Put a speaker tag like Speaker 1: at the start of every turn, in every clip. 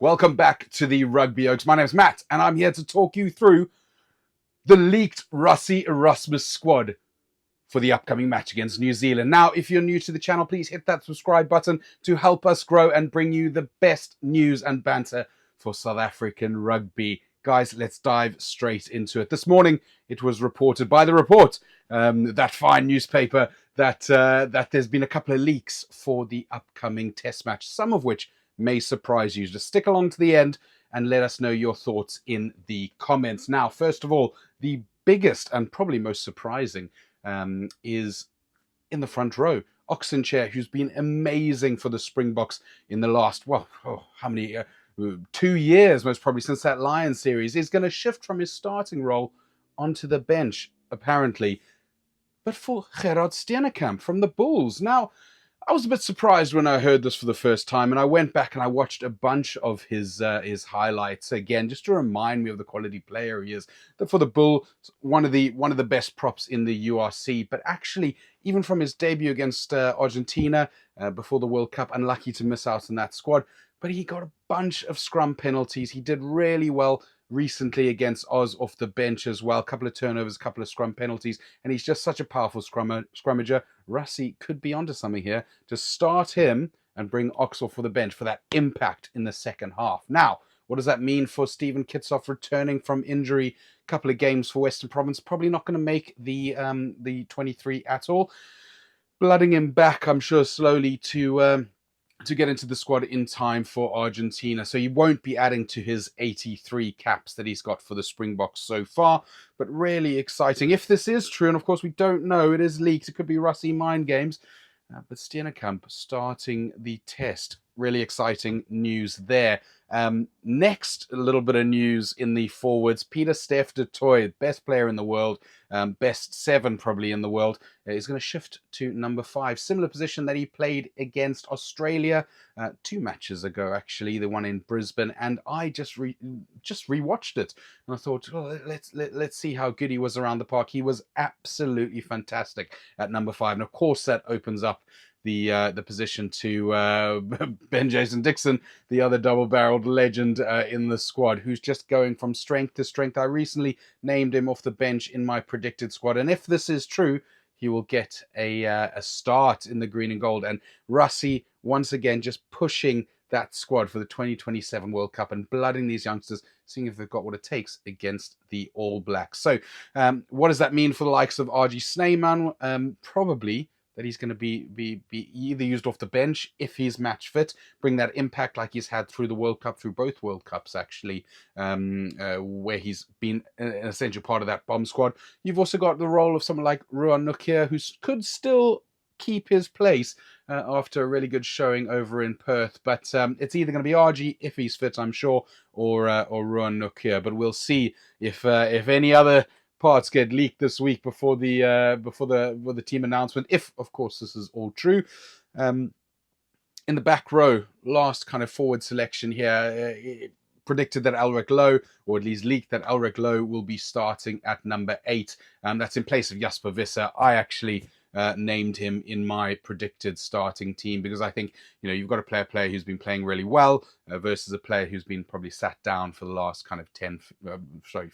Speaker 1: Welcome back to the Rugby Oaks. My name's Matt, and I'm here to talk you through the leaked Rassie Erasmus squad for the upcoming match against New Zealand. Now, if you're new to the channel, please hit that subscribe button to help us grow and bring you the best news and banter for South African rugby. Guys, let's dive straight into it. This morning, it was reported by the Rapport, that fine newspaper, that there's been a couple of leaks for the upcoming test match, some of which may surprise you. Just stick along to the end and let us know your thoughts in the comments. Now, first of all, the biggest and probably most surprising is in the front row. Oxenchair, who's been amazing for the Springboks in the last, how many, 2 years, most probably since that Lions series, is going to shift from his starting role onto the bench, apparently. But for Gerard Steenekamp from the Bulls. Now, I was a bit surprised when I heard this for the first time, and I went back and I watched a bunch of his highlights again, just to remind me of the quality player he is. For the Bull, one of the best props in the URC, but actually, even from his debut against Argentina before the World Cup, unlucky to miss out on that squad, but he got a bunch of scrum penalties. He did really well recently against Oz off the bench as well. A couple of turnovers, a couple of scrum penalties, and he's just such a powerful scrummager. Rassie could be onto something here to start him and bring Ox off for the bench for that impact in the second half. Now, what does that mean for Stephen Kitsoff returning from injury? A couple of games for Western Province, probably not going to make the 23 at all. Blooding him back, I'm sure, slowly to get into the squad in time for Argentina. So he won't be adding to his 83 caps that he's got for the Springboks so far, but really exciting. If this is true, and of course we don't know, it is leaked, it could be Rassie mind games, but Steenekamp starting the test. Really exciting news there. Next, a little bit of news in the forwards. Pieter-Steph du Toit, best player in the world, best 7 probably in the world, is going to shift to number 5. Similar position that he played against Australia 2 matches ago, actually, the one in Brisbane. And I just rewatched it, and I thought, let's see how good he was around the park. He was absolutely fantastic at number 5, and of course that opens up the position to Ben Jason Dixon, the other double-barreled legend in the squad, who's just going from strength to strength. I recently named him off the bench in my predicted squad, and if this is true, he will get a start in the green and gold. And Rassie, once again, just pushing that squad for the 2027 World Cup and blooding these youngsters, seeing if they've got what it takes against the All Blacks. So what does that mean for the likes of RG Snyman? Probably that he's going to be either used off the bench if he's match fit, bring that impact like he's had through the World Cup, through both World Cups actually, where he's been an essential part of that bomb squad. You've also got the role of someone like Ruan Nukia, who could still keep his place after a really good showing over in Perth. But it's either going to be RG if he's fit, I'm sure, or Ruan Nukia. But we'll see if any other parts get leaked this week before the team announcement, if of course this is all true. In the back row, last kind of forward selection here, predicted that Alrek Lowe, or at least leaked that Alrek Lowe will be starting at number 8. That's in place of Jasper Visser. I actually named him in my predicted starting team because I think, you've got a player who's been playing really well versus a player who's been probably sat down for the last kind of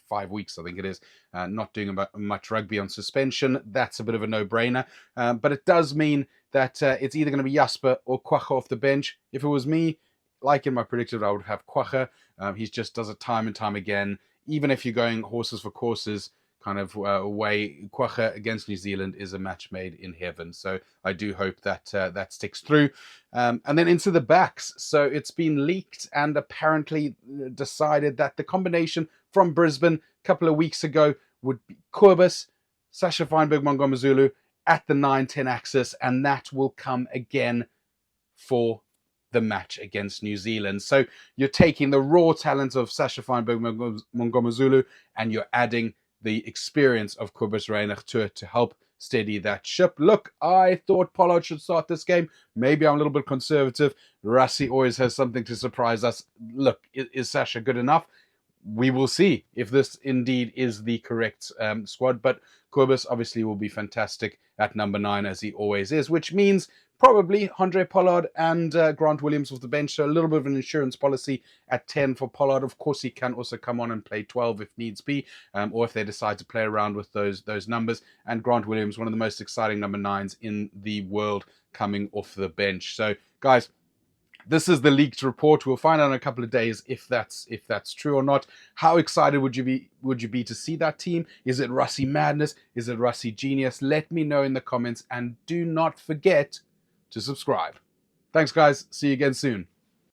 Speaker 1: 5 weeks, I think it is, not doing much rugby on suspension. That's a bit of a no-brainer. But it does mean that it's either going to be Jasper or Kwagga off the bench. If it was me, like in my predicted, I would have Kwagga. He just does it time and time again. Even if you're going horses for courses kind of way, Kwagga against New Zealand is a match made in heaven. So I do hope that that sticks through. And then into the backs. So it's been leaked and apparently decided that the combination from Brisbane a couple of weeks ago would be Kobus, Sasha Feinberg, Mangomezulu at the 9-10 axis, and that will come again for the match against New Zealand. So you're taking the raw talent of Sasha Feinberg, Mangomezulu, and you're adding the experience of Kobus Reinach to it to help steady that ship. Look, I thought Pollard should start this game. Maybe I'm a little bit conservative. Rassie always has something to surprise us. Look, is Sasha good enough? We will see if this indeed is the correct squad. But Kobus obviously will be fantastic at number 9, as he always is, which means probably Andre Pollard and Grant Williams off the bench. So a little bit of an insurance policy at 10 for Pollard. Of course, he can also come on and play 12 if needs be, or if they decide to play around with those numbers. And Grant Williams, one of the most exciting number 9s in the world, coming off the bench. So, guys, this is the leaked report. We'll find out in a couple of days if that's true or not. How excited would you be to see that team? Is it Rassie madness? Is it Rassie genius? Let me know in the comments, and do not forget to subscribe. Thanks, guys. See you again soon.